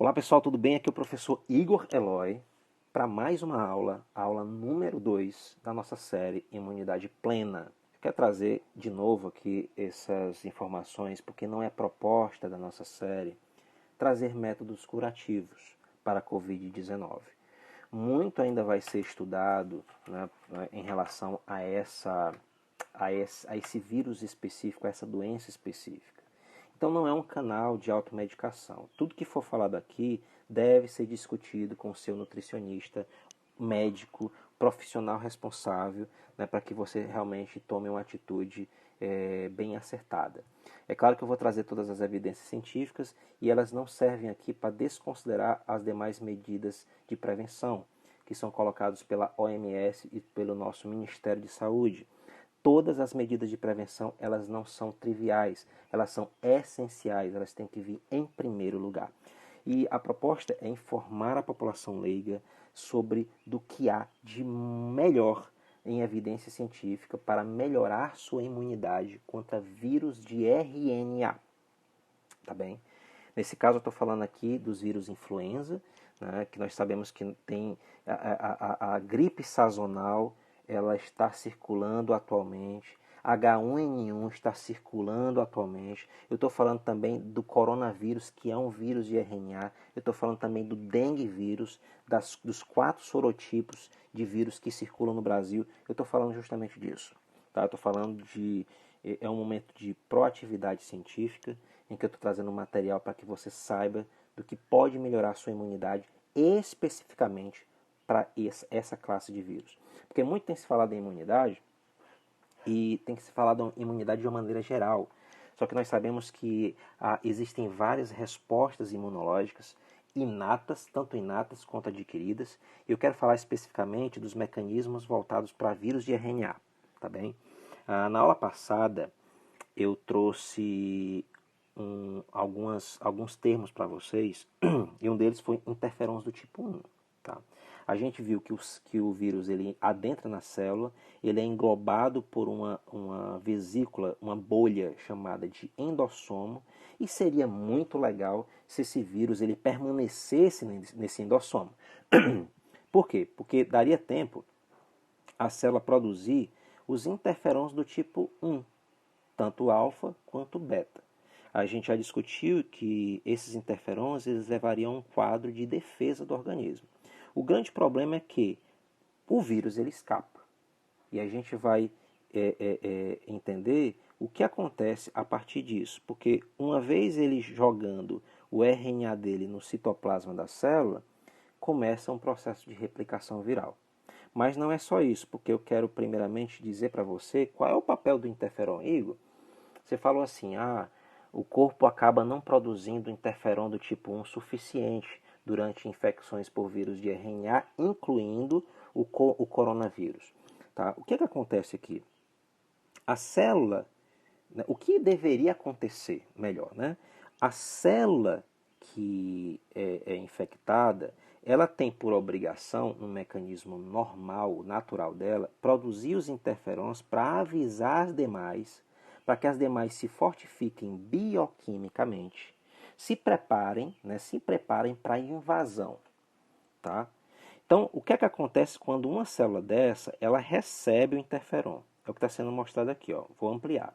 Olá pessoal, tudo bem? Aqui é o professor Igor Eloy para mais uma aula, a aula número 2 da nossa série Imunidade Plena. Eu quero trazer de novo aqui essas informações porque não é proposta da nossa série trazer métodos curativos para a Covid-19. Muito ainda vai ser estudado, né, em relação a esse vírus específico, a essa doença específica. Então não é um canal de automedicação. Tudo que for falado aqui deve ser discutido com o seu nutricionista, médico, profissional responsável, né, para que você realmente tome uma atitude bem acertada. É claro que eu vou trazer todas as evidências científicas e elas não servem aqui para desconsiderar as demais medidas de prevenção que são colocadas pela OMS e pelo nosso Ministério de Saúde. Todas as medidas de prevenção, elas não são triviais, elas são essenciais, elas têm que vir em primeiro lugar. E a proposta é informar a população leiga sobre do que há de melhor em evidência científica para melhorar sua imunidade contra vírus de RNA. Tá bem? Nesse caso, eu estou falando aqui dos vírus influenza, né, que nós sabemos que tem a gripe sazonal, ela está circulando atualmente. H1N1 está circulando atualmente. Eu estou falando também do coronavírus, que é um vírus de RNA. Eu estou falando também do dengue vírus, dos 4 sorotipos de vírus que circulam no Brasil. Eu estou falando justamente disso. Tá? Eu estou falando de... É um momento de proatividade científica, em que eu estou trazendo um material para que você saiba do que pode melhorar a sua imunidade especificamente para essa classe de vírus. Porque muito tem se falado em imunidade e tem se falado em imunidade de uma maneira geral. Só que nós sabemos que existem várias respostas imunológicas inatas, tanto inatas quanto adquiridas. E eu quero falar especificamente dos mecanismos voltados para vírus de RNA, tá bem? Na aula passada eu trouxe alguns termos para vocês, e um deles foi interferons do tipo 1. Tá? A gente viu que o vírus ele adentra na célula, ele é englobado por uma vesícula, uma bolha chamada de endossomo, e seria muito legal se esse vírus ele permanecesse nesse endossomo. Por quê? Porque daria tempo a célula produzir os interferons do tipo 1, tanto alfa quanto beta. A gente já discutiu que esses interferons eles levariam a um quadro de defesa do organismo. O grande problema é que o vírus ele escapa. E a gente vai entender o que acontece a partir disso. Porque uma vez ele jogando o RNA dele no citoplasma da célula, começa um processo de replicação viral. Mas não é só isso, porque eu quero primeiramente dizer para você qual é o papel do interferon, Igor. Você falou assim, o corpo acaba não produzindo interferon do tipo 1 suficiente durante infecções por vírus de RNA, incluindo o coronavírus. Tá? O que acontece aqui? A célula, né, o que deveria acontecer, melhor, né? A célula que é infectada, ela tem por obrigação, no mecanismo normal, natural dela, produzir os interferons para avisar as demais, para que as demais se fortifiquem bioquimicamente, se preparem para a invasão, tá? Então, o que é que acontece quando uma célula dessa, ela recebe o interferon? É o que está sendo mostrado aqui, ó. Vou ampliar.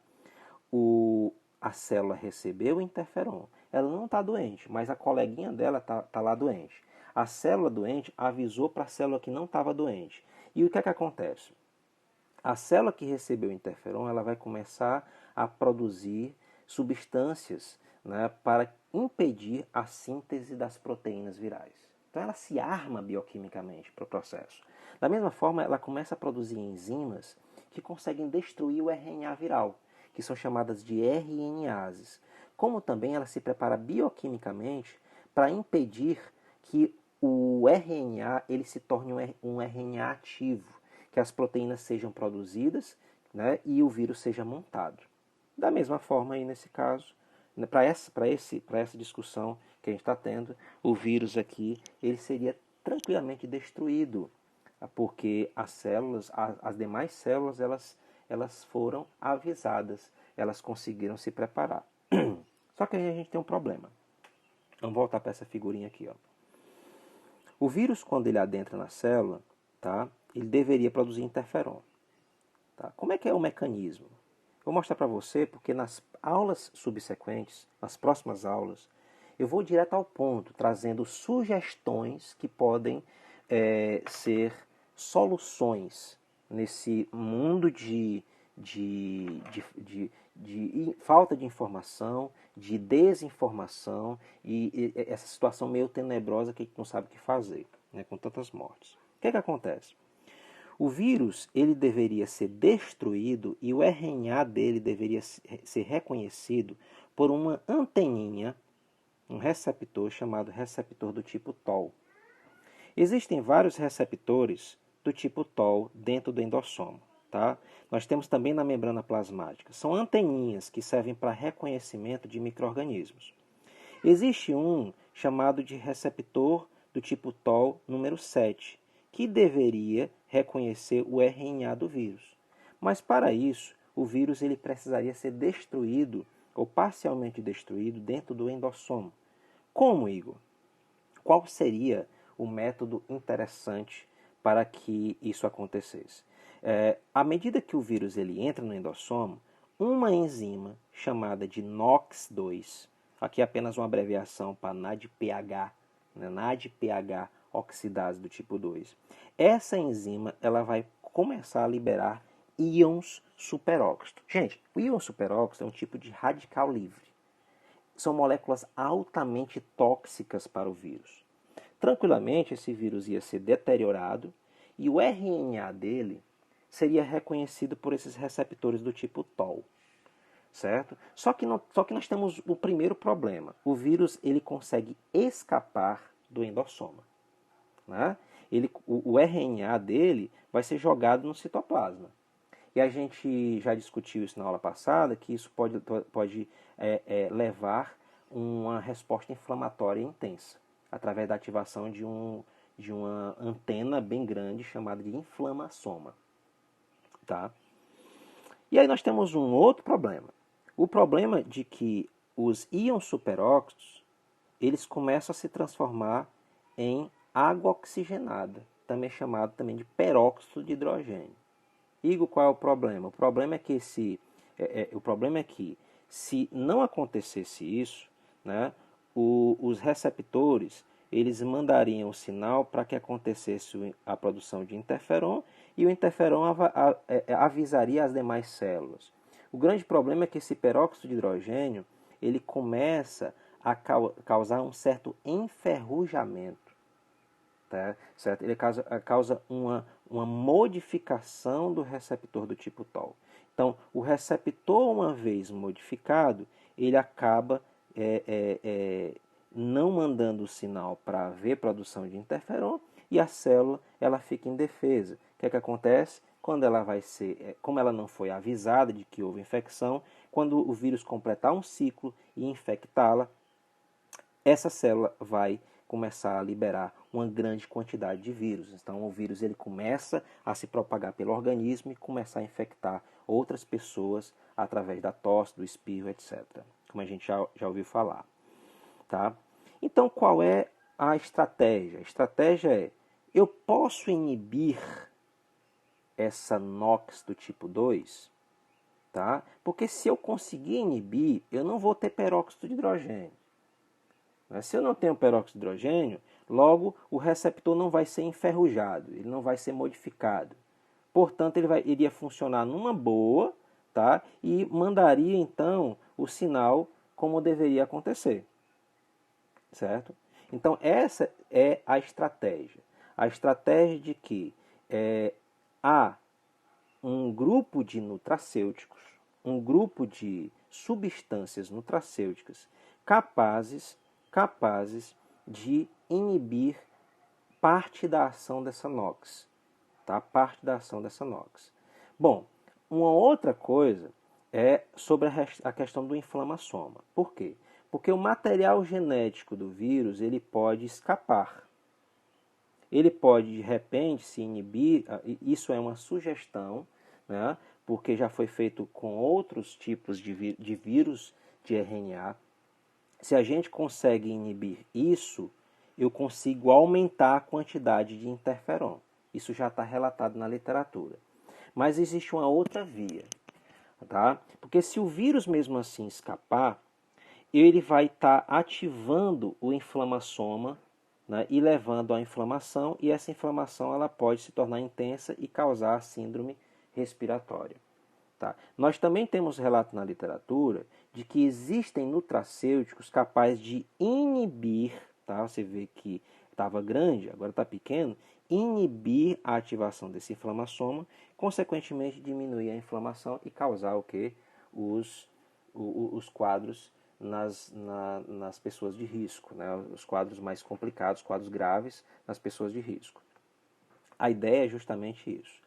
A célula recebeu o interferon. Ela não está doente, mas a coleguinha dela está lá doente. A célula doente avisou para a célula que não estava doente. E o que é que acontece? A célula que recebeu o interferon ela vai começar a produzir substâncias, né, para impedir a síntese das proteínas virais. Então ela se arma bioquimicamente para o processo. Da mesma forma, ela começa a produzir enzimas que conseguem destruir o RNA viral, que são chamadas de RNases. Como também ela se prepara bioquimicamente para impedir que o RNA ele se torne um RNA ativo, que as proteínas sejam produzidas, né, e o vírus seja montado. Da mesma forma, aí nesse caso, né, para essa discussão que a gente está tendo, o vírus aqui ele seria tranquilamente destruído, porque as células, as demais células, elas foram avisadas, elas conseguiram se preparar. Só que aí a gente tem um problema. Vamos voltar para essa figurinha aqui, ó. O vírus, quando ele adentra na célula, tá? Ele deveria produzir interferon. Tá? Como é que é o mecanismo? Vou mostrar para você, porque nas aulas subsequentes, nas próximas aulas, eu vou direto ao ponto, trazendo sugestões que podem ser soluções nesse mundo de falta de informação, de desinformação e essa situação meio tenebrosa que a gente não sabe o que fazer, né, com tantas mortes. O que acontece? O vírus ele deveria ser destruído e o RNA dele deveria ser reconhecido por uma anteninha, um receptor chamado receptor do tipo TOL. Existem vários receptores do tipo TOL dentro do endossomo. Tá? Nós temos também na membrana plasmática. São anteninhas que servem para reconhecimento de micro-organismos. Existe um chamado de receptor do tipo TOL número 7, que deveria reconhecer o RNA do vírus. Mas para isso, o vírus ele precisaria ser destruído ou parcialmente destruído dentro do endossomo. Como, Igor? Qual seria o método interessante para que isso acontecesse? À medida que o vírus ele entra no endossomo, uma enzima chamada de NOX2, aqui é apenas uma abreviação para NADPH, né? NADPH oxidase do tipo 2. Essa enzima ela vai começar a liberar íons superóxido. Gente, o íon superóxido é um tipo de radical livre. São moléculas altamente tóxicas para o vírus. Tranquilamente, esse vírus ia ser deteriorado e o RNA dele seria reconhecido por esses receptores do tipo TOL, certo? Só que nós temos o primeiro problema. O vírus ele consegue escapar do endossoma, né? O RNA dele vai ser jogado no citoplasma. E a gente já discutiu isso na aula passada, que isso pode levar uma resposta inflamatória intensa, através da ativação de uma antena bem grande chamada de inflamassoma. Tá? E aí nós temos um outro problema. O problema de que os íons superóxidos, eles começam a se transformar em água oxigenada, também chamado também de peróxido de hidrogênio. Igor, qual é o problema? O problema é que se não acontecesse isso, né, os receptores eles mandariam o sinal para que acontecesse a produção de interferon e o interferon avisaria as demais células. O grande problema é que esse peróxido de hidrogênio ele começa a causar um certo enferrujamento. Tá? Certo? Ele causa uma modificação do receptor do tipo TOL. Então, o receptor, uma vez modificado, ele acaba não mandando o sinal para haver produção de interferon e a célula ela fica indefesa. O que é que acontece? Quando ela vai ser, como ela não foi avisada de que houve infecção, quando o vírus completar um ciclo e infectá-la, essa célula vai começar a liberar uma grande quantidade de vírus. Então o vírus ele começa a se propagar pelo organismo e começar a infectar outras pessoas através da tosse, do espirro, etc. Como a gente já ouviu falar. Tá? Então qual é a estratégia? A estratégia é, eu posso inibir essa NOX do tipo 2, tá? Porque se eu conseguir inibir, eu não vou ter peróxido de hidrogênio. Se eu não tenho peróxido de hidrogênio, logo o receptor não vai ser enferrujado, ele não vai ser modificado. Portanto, ele iria funcionar numa boa, tá? E mandaria então o sinal como deveria acontecer. Certo? Então, essa é a estratégia. A estratégia de que há um grupo de nutracêuticos, um grupo de substâncias nutracêuticas capazes de inibir parte da ação dessa NOX. Tá? Parte da ação dessa NOX. Bom, uma outra coisa é sobre a questão do inflamassoma. Por quê? Porque o material genético do vírus ele pode escapar. Ele pode, de repente, se inibir. Isso é uma sugestão, né? Porque já foi feito com outros tipos de vírus de RNA. Se a gente consegue inibir isso, eu consigo aumentar a quantidade de interferon. Isso já está relatado na literatura. Mas existe uma outra via, tá? Porque se o vírus mesmo assim escapar, ele vai estar ativando o inflamassoma, né, e levando à inflamação, e essa inflamação ela pode se tornar intensa e causar síndrome respiratória. Tá? Nós também temos relato na literatura de que existem nutracêuticos capazes de inibir, tá? Você vê que estava grande, agora está pequeno, inibir a ativação desse inflamassoma, consequentemente diminuir a inflamação e causar o que? Os quadros nas pessoas de risco, né? Os quadros mais complicados, quadros graves nas pessoas de risco. A ideia é justamente isso.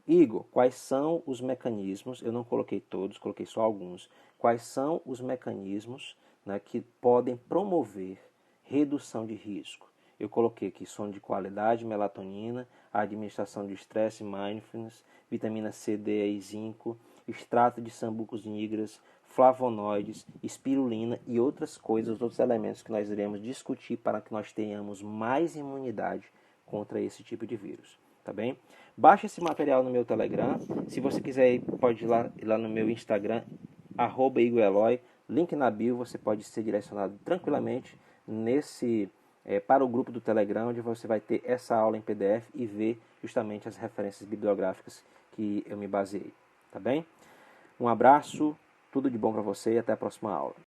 Igor, quais são os mecanismos, eu não coloquei todos, coloquei só alguns, quais são os mecanismos, né, que podem promover redução de risco? Eu coloquei aqui sono de qualidade, melatonina, a administração de estresse, mindfulness, vitamina C, D e zinco, extrato de sambucos negras, flavonoides, espirulina e outras coisas, outros elementos que nós iremos discutir para que nós tenhamos mais imunidade contra esse tipo de vírus. Tá bem? Baixe esse material no meu Telegram. Se você quiser, pode ir lá no meu Instagram, @IgorEloy. Link na bio, você pode ser direcionado tranquilamente para o grupo do Telegram, onde você vai ter essa aula em PDF e ver justamente as referências bibliográficas que eu me baseei. Tá bem? Um abraço, tudo de bom para você e até a próxima aula.